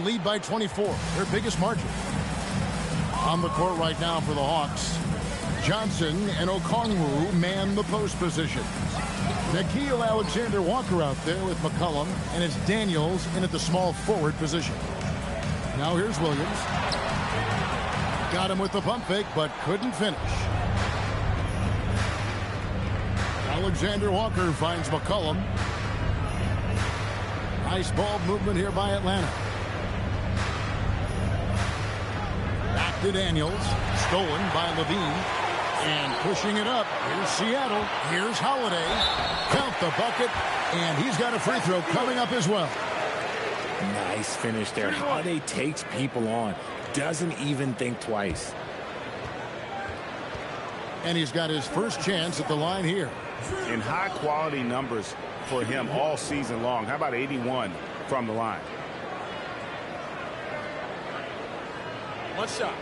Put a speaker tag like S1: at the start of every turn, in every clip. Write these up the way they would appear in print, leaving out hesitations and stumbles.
S1: lead by 24, their biggest margin. On the court right now for the Hawks, Johnson and Okongwu man the post position. Nickeil Alexander-Walker out there with McCollum, and it's Daniels in at the small forward position. Now here's Williams. Got him with the pump fake, but couldn't finish. Alexander-Walker finds McCollum. Nice ball movement here by Atlanta. Back to Daniels. Stolen by Levine. And pushing it up. Here's Seattle. Here's Holiday. Count the bucket. And he's got a free throw coming up as well.
S2: Nice finish there. Holiday takes people on. Doesn't even think twice.
S1: And he's got his first chance at the line here.
S3: In high quality numbers for him all season long. How about 81 from the line?
S4: One shot.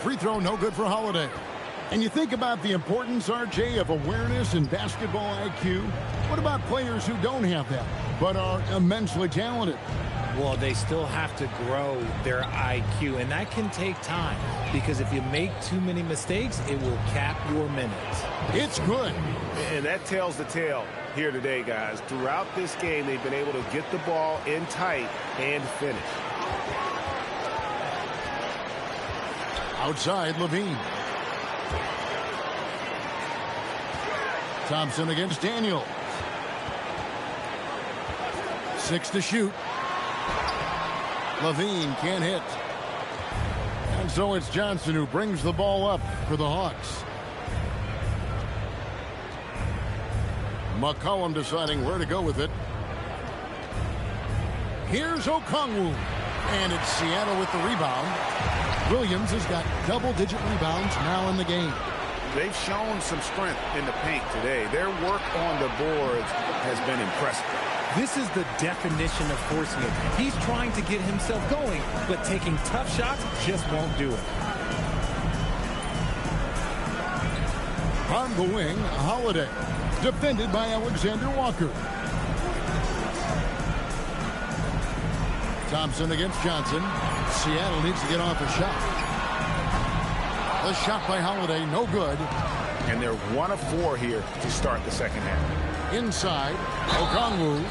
S1: Free throw no good for Holiday. And you think about the importance, RJ, of awareness and basketball IQ. What about players who don't have that, but are immensely talented?
S2: Well, they still have to grow their IQ, and that can take time, because if you make too many mistakes, it will cap your minutes.
S1: It's good.
S3: And that tells the tale here today, guys. Throughout this game, they've been able to get the ball in tight and finish.
S1: Outside, Levine. Thompson against Daniels. 6 to shoot. Levine can't hit. And so it's Johnson who brings the ball up for the Hawks. McCollum deciding where to go with it. Here's Okongwu. And it's Seattle with the rebound. Williams has got double-digit rebounds now in the game.
S3: They've shown some strength in the paint today. Their work on the boards has been impressive.
S2: This is the definition of forcing it. He's trying to get himself going, but taking tough shots just won't do it.
S1: On the wing, Holiday. Defended by Alexander-Walker. Thompson against Johnson. Seattle needs to get off a shot. The shot by Holiday, no good.
S3: And they're 1 of 4 here to start the second half.
S1: Inside, Okongwu.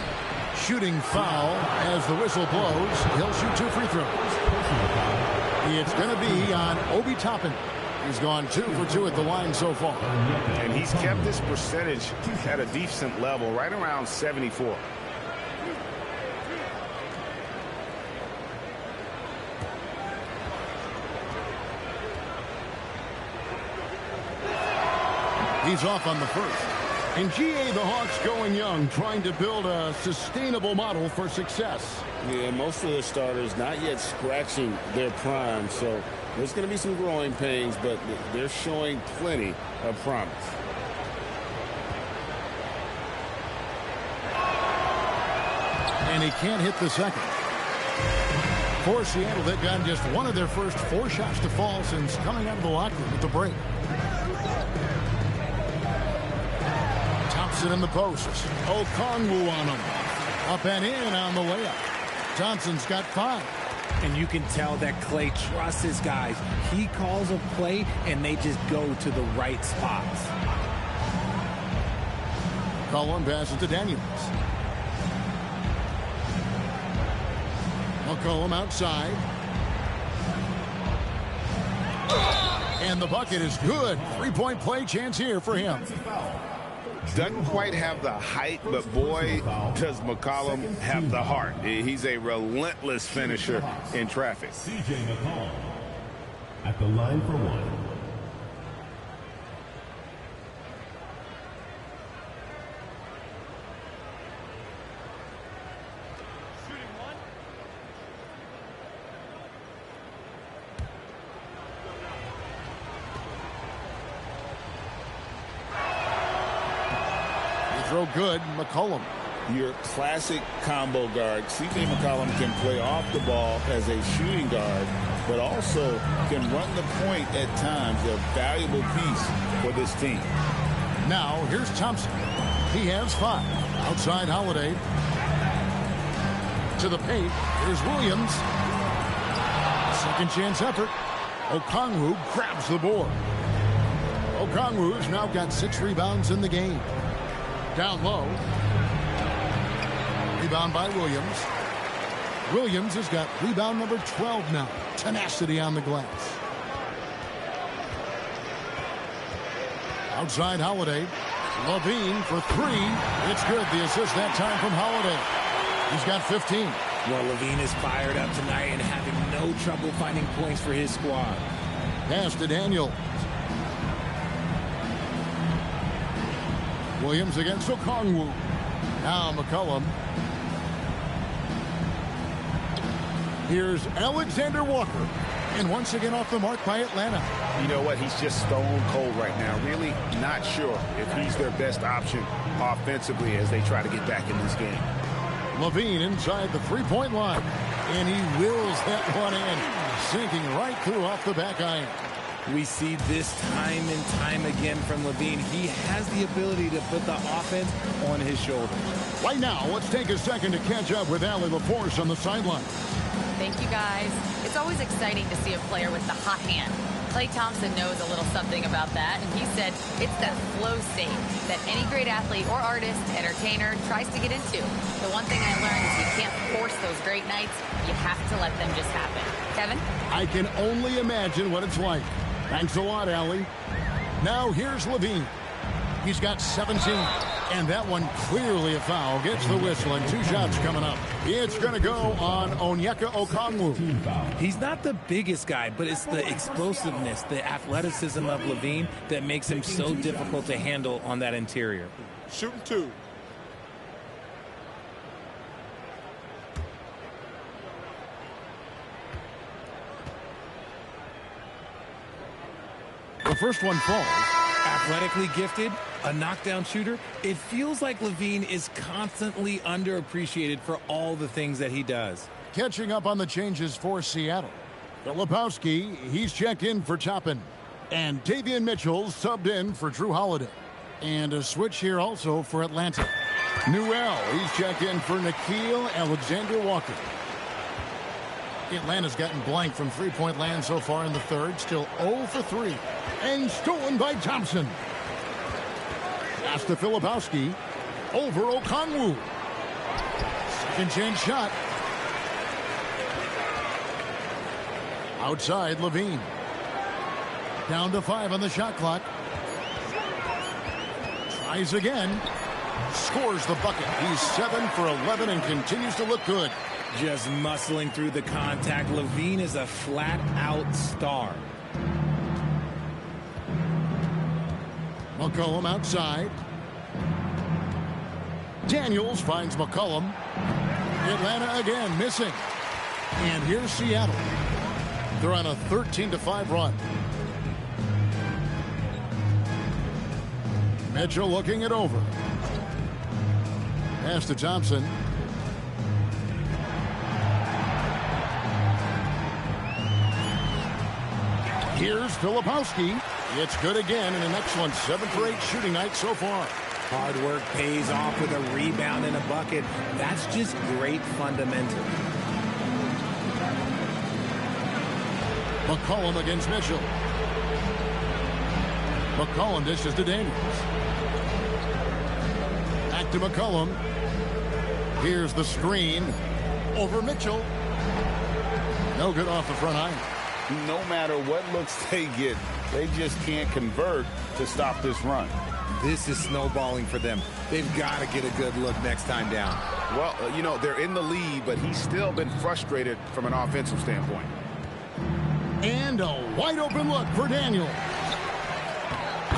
S1: Shooting foul as the whistle blows. He'll shoot 2 free throws. It's going to be on Obi Toppin. He's gone 2 for 2 at the line so far.
S3: And he's kept this percentage at a decent level, right around 74.
S1: He's off on the first. In GA, the Hawks going young, trying to build a sustainable model for success.
S5: Yeah, most of the starters not yet scratching their prime, so there's going to be some growing pains, but they're showing plenty of promise.
S1: And he can't hit the second. For Seattle, they've gotten just one of their first 4 shots to fall since coming out of the locker room at the break. Thompson in the post. Okongwu on him. Up and in on the layup. Johnson's got 5.
S2: And you can tell that Clay trusts his guys. He calls a play, and they just go to the right spots.
S1: Cullen passes to Daniels. McCollum outside. And the bucket is good. 3-point play chance here for him.
S3: Doesn't quite have the height, but boy, does McCollum have the heart. He's a relentless finisher in traffic.
S6: C.J. McCollum at the line for 1.
S1: Throw good. McCollum
S5: your classic combo guard. C.J. McCollum can play off the ball as a shooting guard, but also can run the point at times, a valuable piece for this team.
S1: Now, here's Thompson. He has 5. Outside Holiday. To the paint. Here's Williams. Second chance effort. Okongwu grabs the board. Okongwu's now got 6 rebounds in the game. Down low. Rebound by Williams. Williams has got rebound number 12 now. Tenacity on the glass. Outside Holiday. Levine for 3. It's good. The assist that time from Holiday. He's got 15.
S2: Well, Levine is fired up tonight and having no trouble finding points for his squad.
S1: Pass to Daniel. Williams against Okongwu. Now McCollum. Here's Alexander Walker. And once again off the mark by Atlanta.
S3: You know what? He's just stone cold right now. Really not sure if he's their best option offensively as they try to get back in this game.
S1: Levine inside the three-point line. And he wills that one in. Sinking right through off the back iron.
S2: We see this time and time again from Levine. He has the ability to put the offense on his shoulders.
S1: Right now, let's take a second to catch up with Allie LaForce on the sideline.
S7: Thank you, guys. It's always exciting to see a player with the hot hand. Klay Thompson knows a little something about that, and he said it's that flow state that any great athlete or artist, entertainer, tries to get into. The one thing I learned is you can't force those great nights. You have to let them just happen. Kevin?
S1: I can only imagine what it's like. Thanks a lot, Allie. Now here's Levine. He's got 17. And that one clearly a foul. Gets the whistle and 2 shots coming up. It's going to go on Onyeka Okongwu.
S2: He's not the biggest guy, but it's the explosiveness, the athleticism of Levine that makes him so difficult to handle on that interior.
S4: Shooting 2.
S1: The first one falls.
S2: Athletically gifted, a knockdown shooter. It feels like Levine is constantly underappreciated for all the things that he does.
S1: Catching up on the changes for Seattle. Filipowski, he's checked in for Toppin. And Davion Mitchell subbed in for Drew Holiday. And a switch here also for Atlanta. Newell, he's checked in for Nickeil Alexander-Walker. Atlanta's gotten blank from three-point land so far in the third. Still 0 for 3. And stolen by Thompson. Pass to Filipowski. Over Okongwu. Second chance shot. Outside Levine. Down to 5 on the shot clock. Tries again. Scores the bucket. He's 7 for 11 and continues to look good.
S2: Just muscling through the contact. Levine is a flat-out star.
S1: McCollum outside. Daniels finds McCollum. Atlanta again missing. And here's Seattle. They're on a 13-5 run. Mitchell looking it over. Pass to Thompson. Here's Filipowski. It's good again and an excellent 7 for 8 shooting night so far.
S2: Hard work pays off with a rebound and a bucket. That's just great fundamentals.
S1: McCollum against Mitchell. McCollum dishes to Daniels. Back to McCollum. Here's the screen. Over Mitchell. No good off the front iron.
S3: No matter what looks they get, they just can't convert to stop this run.
S2: This is snowballing for them. They've got to get a good look next time down.
S3: Well, you know, they're in the lead, but he's still been frustrated from an offensive standpoint.
S1: And a wide open look for Daniel.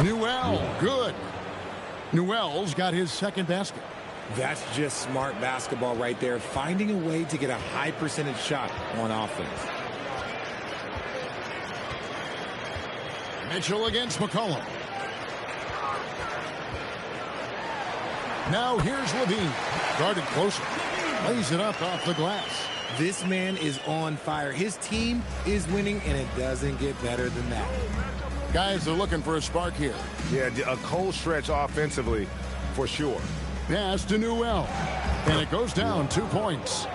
S1: Newell, good. Newell's got his second basket.
S2: That's just smart basketball right there, finding a way to get a high percentage shot on offense.
S1: Mitchell against McCollum. Now here's Levine. guarded closer. Lays it up off the glass.
S2: This man is on fire. His team is winning, and it doesn't get better than that.
S1: Guys are looking for a spark here.
S3: Yeah, a cold stretch offensively for sure.
S1: Pass to Newell. And it goes down 2 points.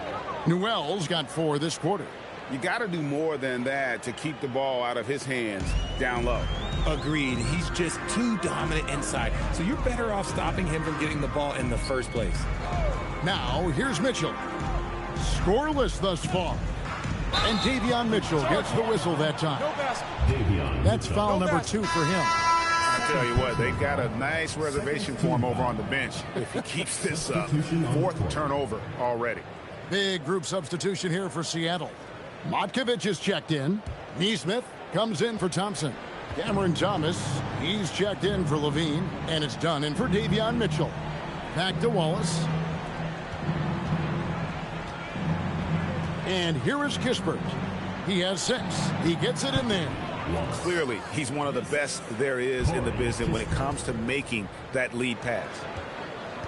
S1: Newell's got 4 this quarter.
S3: You got to do more than that to keep the ball out of his hands down low.
S2: Agreed. He's just too dominant inside. So you're better off stopping him from getting the ball in the first place.
S1: Now, here's Mitchell. Scoreless thus far. And Davion Mitchell gets the whistle that time. That's foul number 2 for him.
S3: I tell you what, they've got a nice reservation for him over on the bench if he keeps this up. 4th turnover already.
S1: Big group substitution here for Seattle. Motkovich is checked in. Neesmith comes in for Thompson. Cameron Thomas, he's checked in for Levine. And it's done in for Davion Mitchell. Back to Wallace. And here is Kispert. He has 6. He gets it in there.
S3: Clearly, he's one of the best there is in the business when it comes to making that lead pass.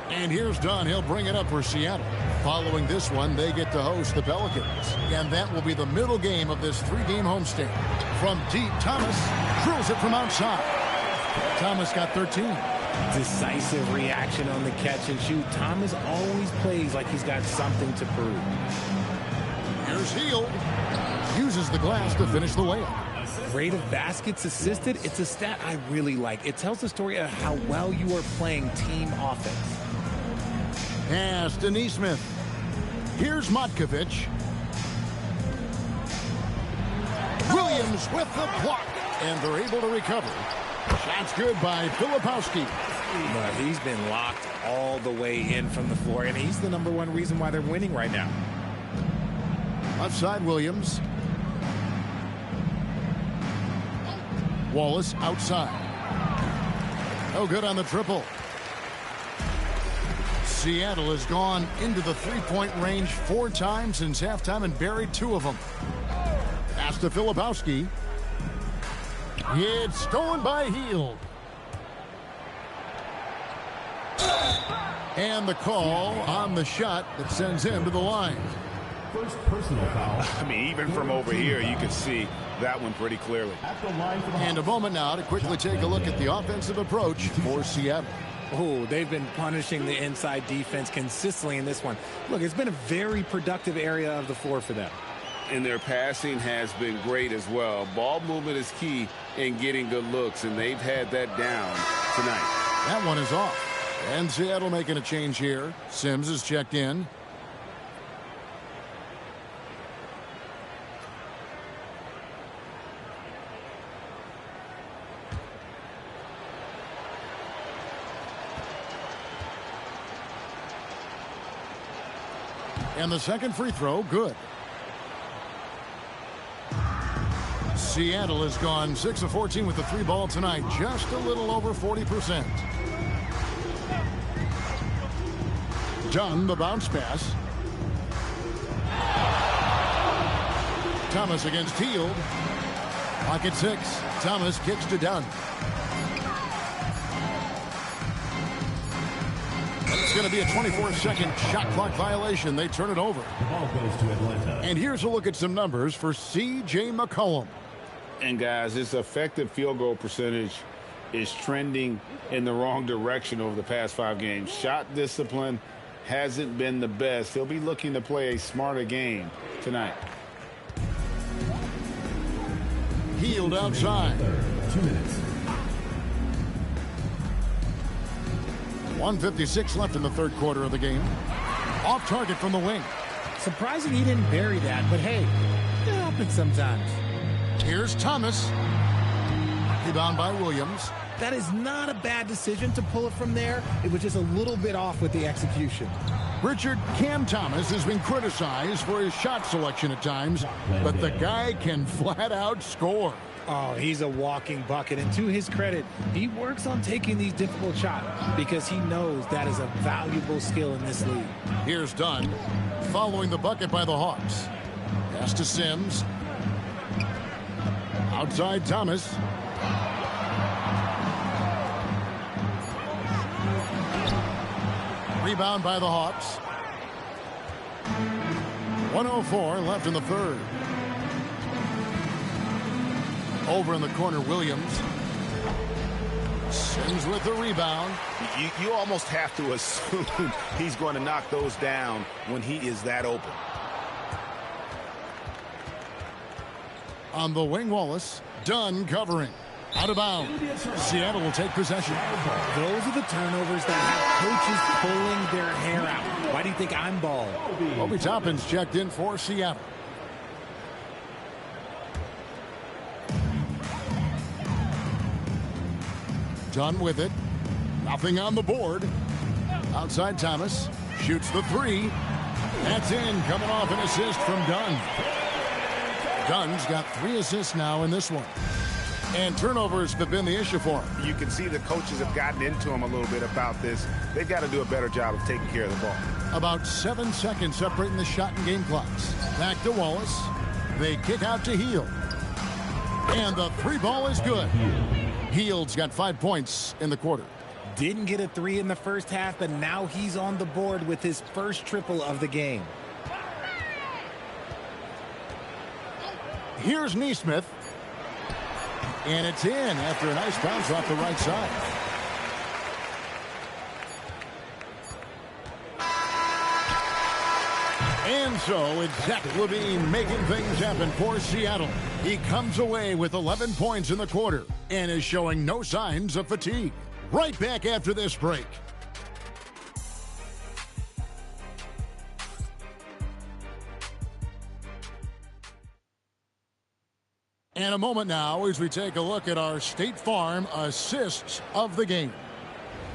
S1: And here's Dunn. He'll bring it up for Seattle. Following this one, they get to host the Pelicans. And that will be the middle game of this 3-game homestand. From deep, Thomas drills it from outside. Thomas got 13.
S2: Decisive reaction on the catch and shoot. Thomas always plays like he's got something to prove.
S1: Here's Hield. Uses the glass to finish the layup.
S2: Rate of baskets assisted, it's a stat I really like. It tells the story of how well you are playing team offense.
S1: Pass to Neesmith. Here's Motkovich. Williams with the block. And they're able to recover. Shot's good by Filipowski.
S2: But he's been locked all the way in from the floor, and he's the #1 reason why they're winning right now.
S1: Left side, Williams. Wallace outside. No good on the triple. Seattle has gone into the 3-point range 4 times since halftime and buried 2 of them. Pass to Filipowski. It's stolen by Hield. And the call on the shot that sends him to the line.
S6: First personal foul.
S3: I mean, even from over here, you can see that one pretty clearly.
S1: And a moment now to quickly take a look at the offensive approach for Seattle.
S2: Oh, they've been punishing the inside defense consistently in this one. Look, it's been a very productive area of the floor for them.
S3: And their passing has been great as well. Ball movement is key in getting good looks, and they've had that down tonight.
S1: That one is off. And Seattle making a change here. Sims is checked in. And the second free throw, good. Seattle has gone 6 of 14 with the 3 ball tonight, just a little over 40%. Dunn, the bounce pass. Thomas against Hield. Pocket 6. Thomas kicks to Dunn. It's going to be a 24-second shot clock violation. They turn it over.
S6: The ball goes to Atlanta.
S1: And here's a look at some numbers for C.J. McCollum.
S3: And, guys, his effective field goal percentage is trending in the wrong direction over the past 5 games. Shot discipline hasn't been the best. He'll be looking to play a smarter game tonight.
S1: Hield outside.
S6: 2 minutes.
S1: 1:56 left in the 3rd quarter of the game. Off target from the wing.
S2: Surprising he didn't bury that, but hey, it happens sometimes.
S1: Here's Thomas. Rebound by Williams.
S2: That is not a bad decision to pull it from there. It was just a little bit off with the execution.
S1: Richard Cam Thomas has been criticized for his shot selection at times, but the guy can flat out score.
S2: Oh, he's a walking bucket, and to his credit, he works on taking these difficult shots because he knows that is a valuable skill in this league.
S1: Here's Dunn, following the bucket by the Hawks. Pass to Sims. Outside Thomas. Rebound by the Hawks. 1:04 left in the third. Over in the corner, Williams. Sims with the rebound.
S3: You almost have to assume he's going to knock those down when he is that open.
S1: On the wing, Wallace. Dunn covering. Out of bounds. Seattle will take possession.
S2: Those are the turnovers that have coaches pulling their hair out. Why do you think I'm bald?
S1: Obi Toppin's checked in for Seattle. Dunn with it. Nothing on the board. Outside Thomas. Shoots the three. That's in. Coming off an assist from Dunn. Dunn's got 3 assists now in this one. And turnovers have been the issue for him.
S3: You can see the coaches have gotten into him a little bit about this. They've got to do a better job of taking care of the ball.
S1: About 7 seconds separating the shot and game clocks. Back to Wallace. They kick out to Hield. And the 3 ball is good. Hield's got 5 points in the quarter.
S2: Didn't get a 3 in the first half, but now he's on the board with his first triple of the game.
S1: Here's Nesmith. And it's in after a nice bounce off the right side. And so it's Zach LaVine making things happen for Seattle. He comes away with 11 points in the quarter and is showing no signs of fatigue. Right back after this break. And a moment now as we take a look at our State Farm assists of the game.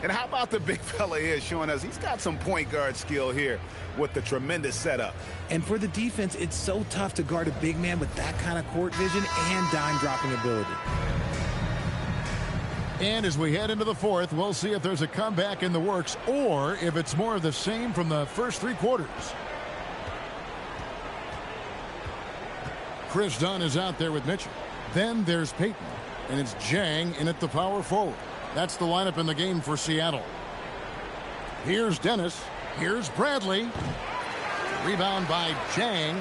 S3: And how about the big fella here showing us he's got some point guard skill here with the tremendous setup.
S2: And for the defense, it's so tough to guard a big man with that kind of court vision and dime dropping ability.
S1: And as we head into the fourth, we'll see if there's a comeback in the works or if it's more of the same from the first 3 quarters. Chris Dunn is out there with Mitchell. Then there's Payton. And it's Jang in at the power forward. That's the lineup in the game for Seattle. Here's Dennis. Here's Bradley. Rebound by Jang.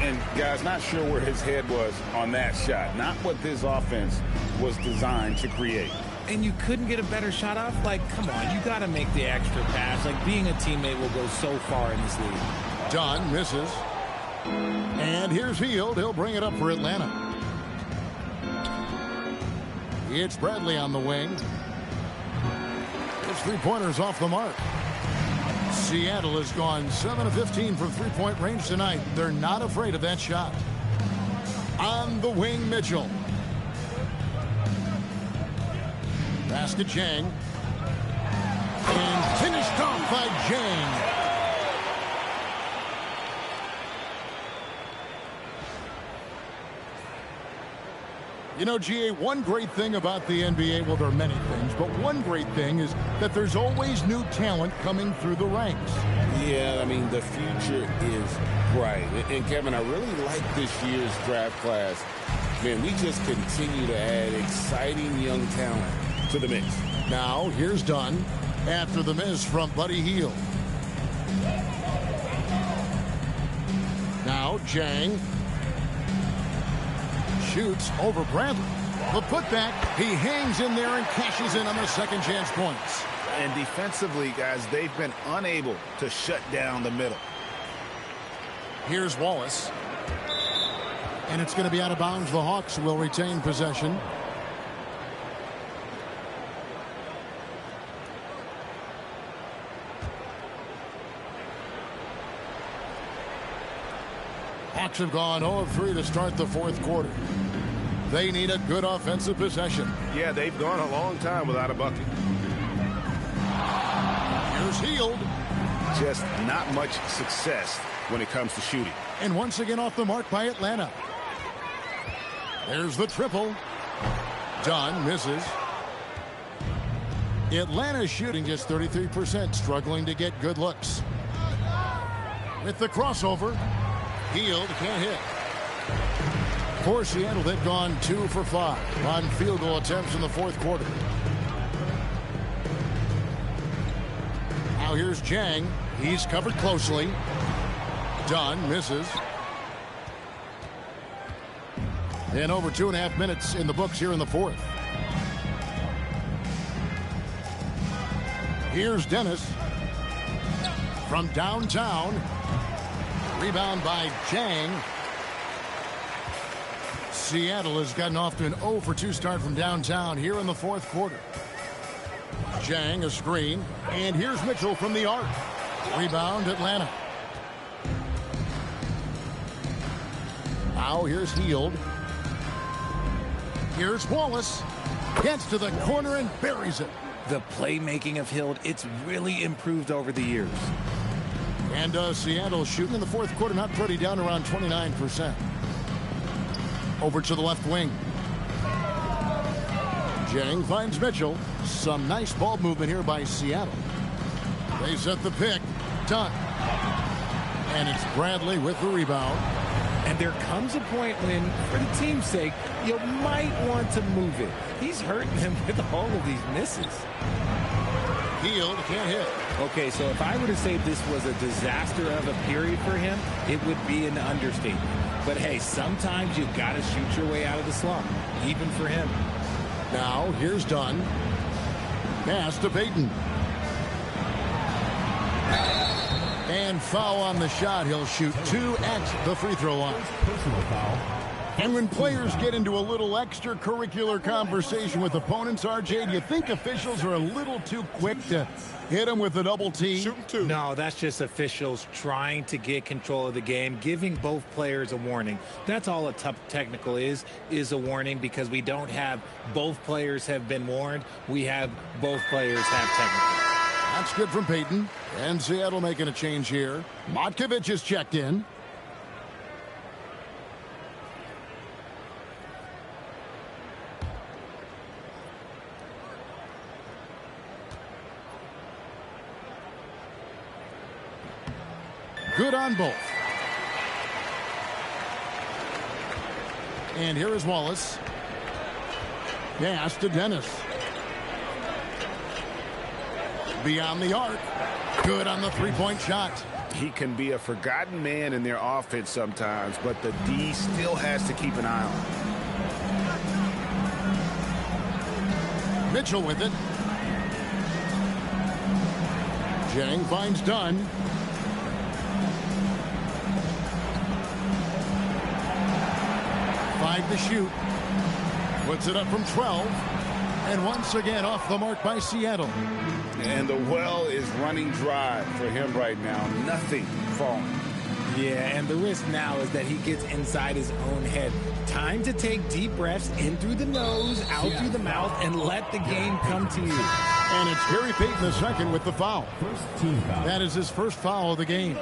S5: And guys, not sure where his head was on that shot. Not what this offense was designed to create.
S2: And you couldn't get a better shot off? Like, come on, you got to make the extra pass. Like, being a teammate will go so far in this league.
S1: Dunn misses. And here's Hield. He'll bring it up for Atlanta. It's Bradley on the wing. His 3-pointers off the mark. Seattle has gone 7 of 15 from 3-point range tonight. They're not afraid of that shot. On the wing, Mitchell. Pass to Jang. And finished off by Jang. You know, GA, one great thing about the NBA, well, there are many things, but one great thing is that there's always new talent coming through the ranks.
S5: Yeah, I mean, the future is bright. And Kevin, I really like this year's draft class. Man, we just continue to add exciting young talent to the mix.
S1: Now, here's Dunn after the miss from Buddy Hield. Now, Jang. Shoots over Bradley. The putback, he hangs in there and cashes in on the second chance points.
S3: And defensively, guys, they've been unable to shut down the middle.
S1: Here's Wallace. And it's going to be out of bounds. The Hawks will retain possession. Hawks have gone 0 of 3 to start the fourth quarter. They need a good offensive possession.
S3: Yeah, they've gone a long time without a bucket.
S1: Here's Hield.
S3: Just not much success when it comes to shooting.
S1: And once again off the mark by Atlanta. There's the triple. Dunn misses. Atlanta shooting just 33%, struggling to get good looks. With the crossover, Hield can't hit. For Seattle, they've gone 2 for 5 on field goal attempts in the fourth quarter. Now here's Jang. He's covered closely. Dunn misses. And over 2.5 minutes in the books here in the fourth. Here's Dennis from downtown. Rebound by Jang. Seattle has gotten off to an 0 for 2 start from downtown here in the fourth quarter. Jang a screen. And here's Mitchell from the arc. Rebound Atlanta. Now here's Hield. Here's Wallace. Gets to the corner and buries it.
S2: The playmaking of Hield, it's really improved over the years.
S1: And Seattle shooting in the fourth quarter, not pretty, down around 29%. Over to the left wing. Jang finds Mitchell. Some nice ball movement here by Seattle. They set the pick. Done. And it's Bradley with the rebound.
S2: And there comes a point when, for the team's sake, you might want to move it. He's hurting them with all of these misses.
S1: Hield can't hit.
S2: Okay, so if I were to say this was a disaster of a period for him, it would be an understatement. But hey, sometimes you've got to shoot your way out of the slump, even for him.
S1: Now, here's Dunn. Pass to Payton. And foul on the shot. He'll shoot 2 at the free throw line.
S6: Personal foul.
S1: And when players get into a little extracurricular conversation with opponents, RJ, do you think officials are a little too quick to hit them with a double team?
S2: No, that's just officials trying to get control of the game, giving both players a warning. That's all a tough technical is a warning, because we don't have both players have been warned. We have both players have technical.
S1: That's good from Payton. And Seattle making a change here. Matkovic is checked in. Good on both. And here is Wallace. Pass to Dennis. Beyond the arc. Good on the three-point shot.
S3: He can be a forgotten man in their offense sometimes, but the D still has to keep an eye on.
S1: Mitchell with it. Jang finds Dunn. Five to shoot. Puts it up from 12. And once again off the mark by Seattle.
S3: And the well is running dry for him right now. Nothing falling.
S2: Yeah, and the risk now is that he gets inside his own head. Time to take deep breaths in through the nose, out through the mouth, and let the game come to you.
S1: And it's Gary Payton the second with the foul.
S6: First team foul.
S1: That is his first foul of the game.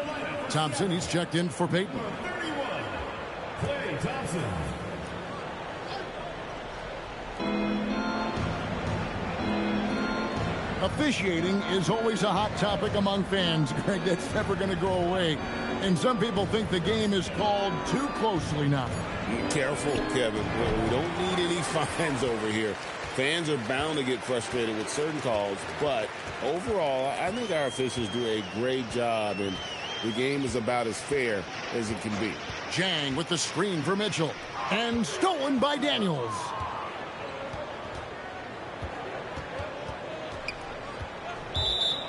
S1: Thompson, he's checked in for Payton.
S6: 31. Klay Thompson.
S1: Officiating is always a hot topic among fans, Greg. That's never going to go away. And some people think the game is called too closely now.
S5: Be careful, Kevin. We don't need any fines over here. Fans are bound to get frustrated with certain calls, but overall, I think our officials do a great job, and the game is about as fair as it can be.
S1: Jang with the screen for Mitchell. And stolen by Daniels.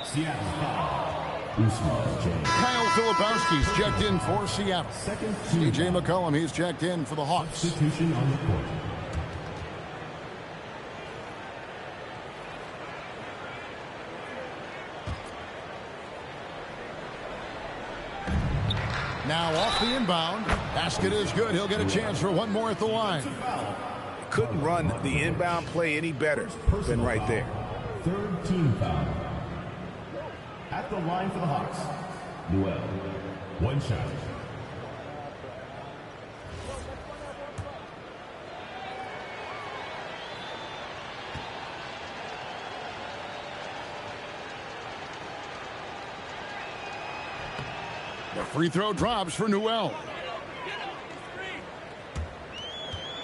S6: Seattle foul. Usman Jang.
S1: Kyle Filipowski's checked in for Seattle.
S6: Second team
S1: CJ
S6: foul.
S1: McCollum, he's checked in for the Hawks.
S6: Substitution on the court.
S1: Now off the inbound. Basket is good. He'll get a chance for one more at the line.
S3: Couldn't run the inbound play any better than right there.
S6: Third team foul. At the line for the Hawks. Noel. One shot.
S1: The free throw drops for Noel.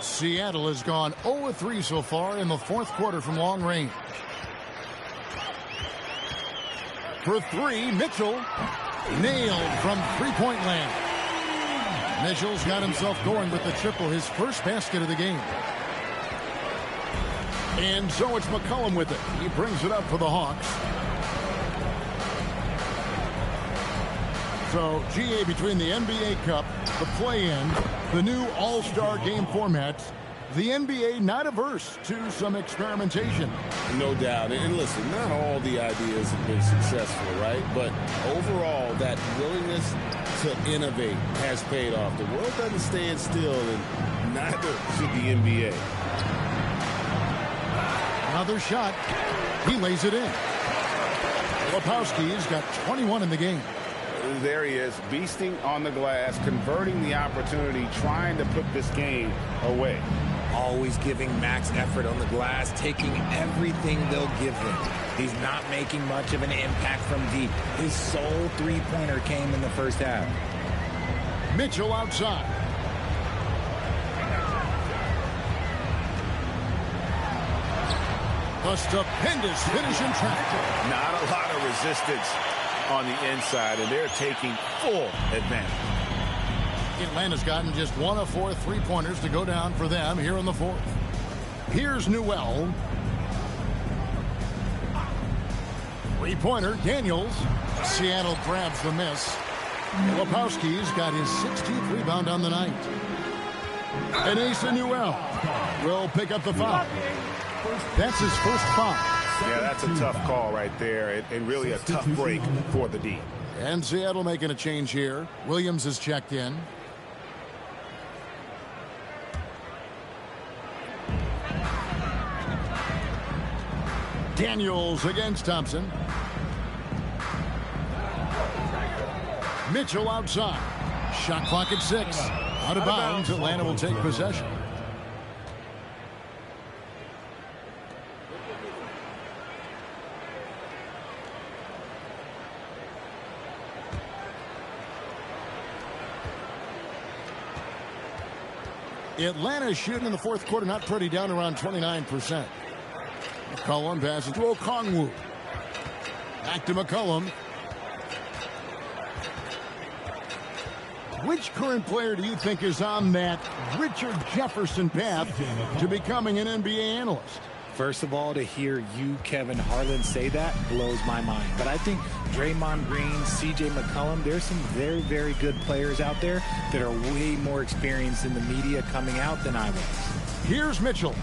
S1: Seattle has gone 0-3 so far in the fourth quarter from long range. For three, Mitchell. Nailed from three-point land. Mitchell's got himself going with the triple, his first basket of the game. And so it's McCollum with it. He brings it up for the Hawks. So, GA, between the NBA Cup, the play-in, the new All-Star game formats, the NBA not averse to some experimentation.
S5: No doubt. And listen, not all the ideas have been successful, right? But overall, that willingness to innovate has paid off. The world doesn't stand still, and neither should the NBA.
S1: Another shot. He lays it in. Lepowski's got 21 in the game.
S3: There he is, beasting on the glass, converting the opportunity, trying to put this game away.
S2: Always giving max effort on the glass, taking everything they'll give him. He's not making much of an impact from deep. His sole three-pointer came in the first half.
S1: Mitchell outside. A stupendous finish in traffic.
S3: Not a lot of resistance on the inside, and they're taking full advantage.
S1: Atlanta's gotten just 1 of 4 three-pointers to go down for them here in the fourth. Here's Newell. Three-pointer, Daniels. Seattle grabs the miss. Lepowski's got his 16th rebound on the night. And Asa Newell will pick up the foul. That's his first foul.
S3: Yeah, that's a tough call right there, and really a tough break for the D.
S1: And Seattle making a change here. Williams is checked in. Daniels against Thompson. Mitchell outside. Shot clock at 6. Out of bounds. Atlanta will take possession. Atlanta shooting in the fourth quarter not pretty, down around 29%. McCollum passes to Okongwu. Back to McCollum. Which current player do you think is on that Richard Jefferson path to becoming an NBA analyst?
S2: First of all, to hear you, Kevin Harlan, say that blows my mind. But I think Draymond Green, C.J. McCollum, there's some very, very good players out there that are way more experienced in the media coming out than I was.
S1: Here's Mitchell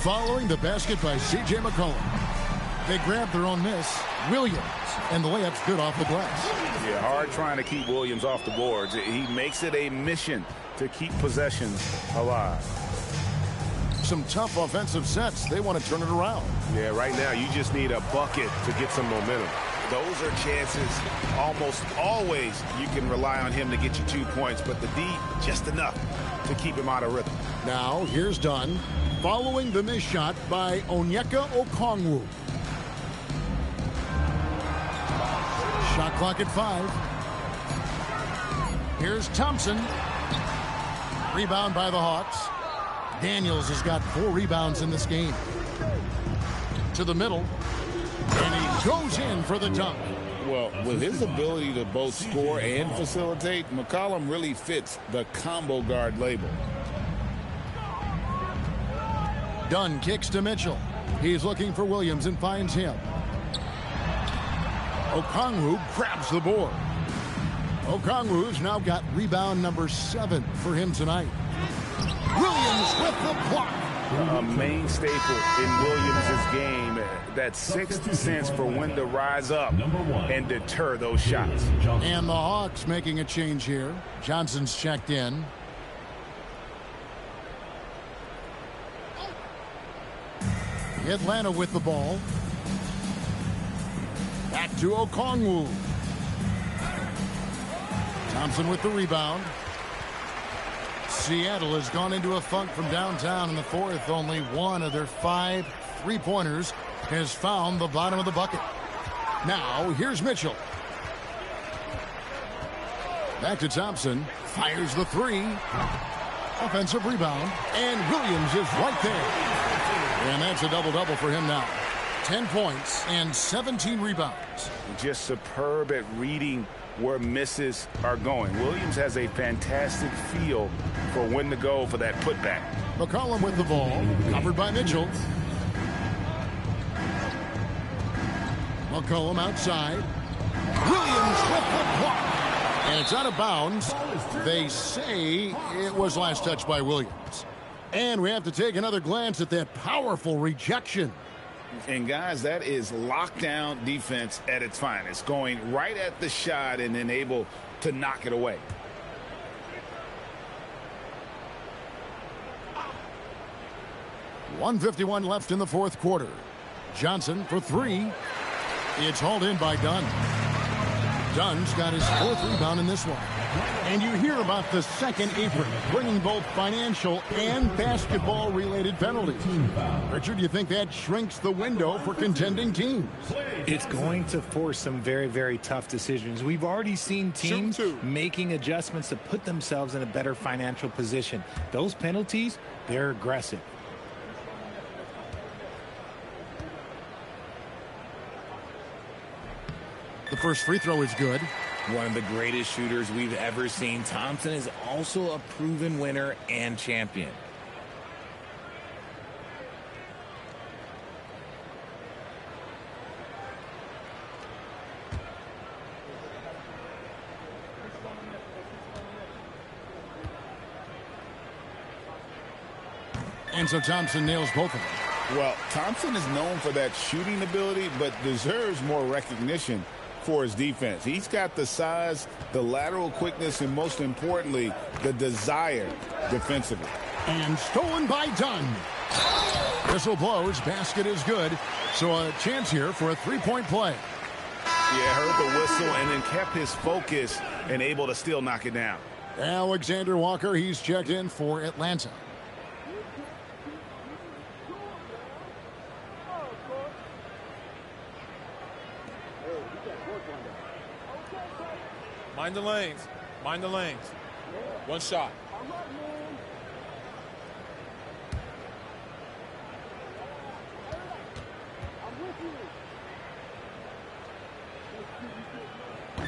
S1: following the basket by C.J. McCollum. They grab their own miss. Williams, and the layup's good off the glass.
S3: Yeah, hard trying to keep Williams off the boards. He makes it a mission to keep possessions alive.
S1: Some tough offensive sets. They want to turn it around.
S3: Yeah, right now you just need a bucket to get some momentum. Those are chances almost always you can rely on him to get you 2 points, but the D just enough to keep him out of rhythm.
S1: Now here's Dunn following the missed shot by Onyeka Okongwu. Shot clock at 5. Here's Thompson. Rebound by the Hawks. Daniels has got 4 rebounds in this game. To the middle. And he goes in for the dunk.
S5: Well, with his ability to both score and facilitate, McCollum really fits the combo guard label.
S1: Dunn kicks to Mitchell. He's looking for Williams and finds him. Okongwu grabs the board. Okongwu's now got rebound number 7 for him tonight. Williams with the block.
S3: A main staple in Williams' game, that sixth sense for when to rise up and deter those shots.
S1: And the Hawks making a change here. Johnson's checked in. Atlanta with the ball. Back to Okongwu. Thompson with the rebound. Seattle has gone into a funk from downtown in the fourth. Only one of their 5 three-pointers has found the bottom of the bucket. Now, here's Mitchell. Back to Thompson. Fires the 3. Offensive rebound. And Williams is right there. And that's a double-double for him now. 10 points and 17 rebounds.
S3: Just superb at reading where misses are going. Williams has a fantastic feel for when to go for that putback.
S1: McCollum with the ball, covered by Mitchell. McCollum outside. Williams with the block. And it's out of bounds. They say it was last touched by Williams. And we have to take another glance at that powerful rejection.
S3: And guys, that is lockdown defense at its finest, going right at the shot and then able to knock it away.
S1: .151 left in the fourth quarter. Johnson for three. It's hauled in by Dunn. Dunn's got his fourth rebound in this one. And you hear about the second apron, bringing both financial and basketball-related penalties. Richard, do you think that shrinks the window for contending teams?
S2: It's going to force some very, very tough decisions. We've already seen teams making adjustments to put themselves in a better financial position. Those penalties, they're aggressive.
S1: The first free throw is good.
S2: One of the greatest shooters we've ever seen. Thompson is also a proven winner and champion.
S1: And so Thompson nails both of them.
S3: Well, Thompson is known for that shooting ability, but deserves more recognition for his defense. He's got the size, the lateral quickness, and most importantly, the desire defensively.
S1: And stolen by Dunn. Whistle blows, basket is good. So a chance here for a three-point play.
S3: Yeah, heard the whistle and then kept his focus and able to still knock it down.
S1: Alexander Walker, he's checked in for Atlanta.
S4: Mind the lanes. Mind the lanes. One shot.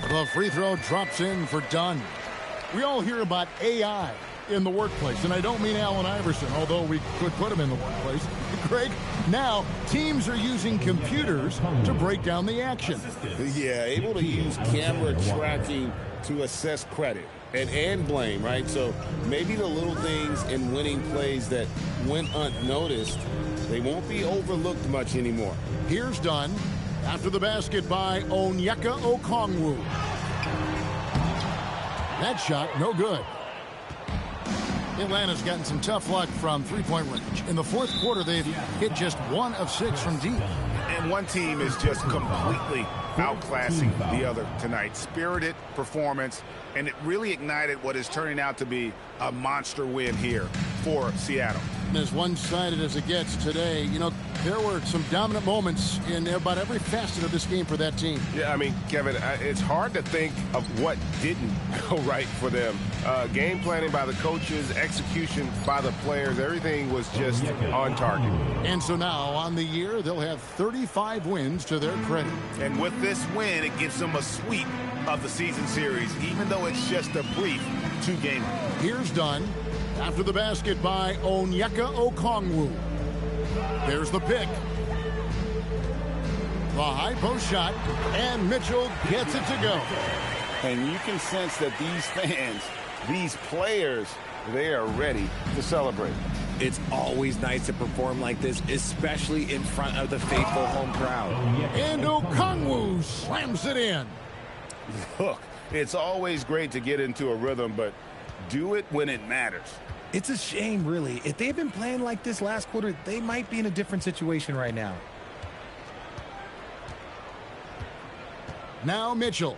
S1: The free throw drops in for Dunn. We all hear about AI in the workplace, and I don't mean Allen Iverson, although we could put him in the workplace. Greg, now teams are using computers to break down the action.
S5: Yeah, able to use camera tracking to assess credit and blame, right? So maybe the little things in winning plays that went unnoticed, they won't be overlooked much anymore.
S1: Here's Dunn after the basket by Onyeka Okongwu. That shot, no good. Atlanta's gotten some tough luck from three-point range. In the fourth quarter, they've hit just 1 of 6 from deep.
S3: And one team is just completely outclassing the other tonight. Spirited performance, and it really ignited what is turning out to be a monster win here for Seattle.
S1: As one-sided as it gets today, you know, there were some dominant moments in about every facet of this game for that team.
S8: Yeah, I mean, Kevin, it's hard to think of what didn't go right for them. Game planning by the coaches, execution by the players, everything was just on target.
S1: And so now, on the year, they'll have 35 wins to their credit.
S3: And with this win, it gives them a sweep of the season series, even though it's just a brief 2-game.
S1: Here's Dunn after the basket by Onyeka Okongwu. There's the pick. The high post shot, and Mitchell gets it to go.
S3: And you can sense that these fans, these players, they are ready to celebrate.
S2: It's always nice to perform like this, especially in front of the faithful home crowd.
S1: And Okongwu slams it in.
S3: Look, it's always great to get into a rhythm, but do it when it matters.
S2: It's a shame, really. If they've been playing like this last quarter, they might be in a different situation right now.
S1: Now Mitchell.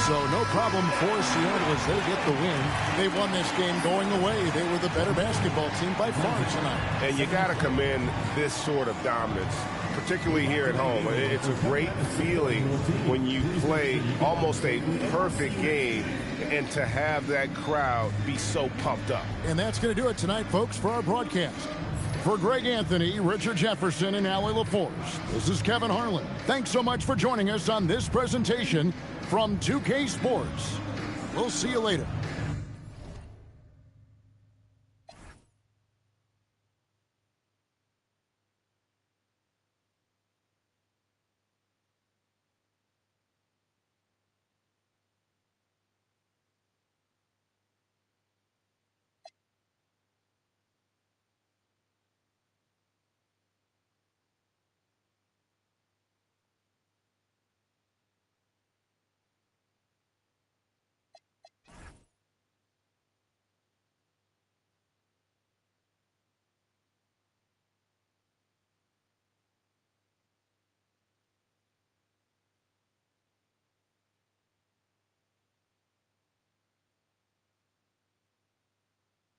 S1: So no problem for Seattle as they get the win. They won this game going away. They were the better basketball team by far tonight.
S8: And you got to commend this sort of dominance particularly here at home. It's a great feeling when you play almost a perfect game and to have that crowd be so pumped up.
S1: And that's going to do it tonight, folks, for our broadcast. For Greg Anthony, Richard Jefferson, and Allie LaForce, this is Kevin Harlan. Thanks so much for joining us on this presentation from 2K Sports. We'll see you later.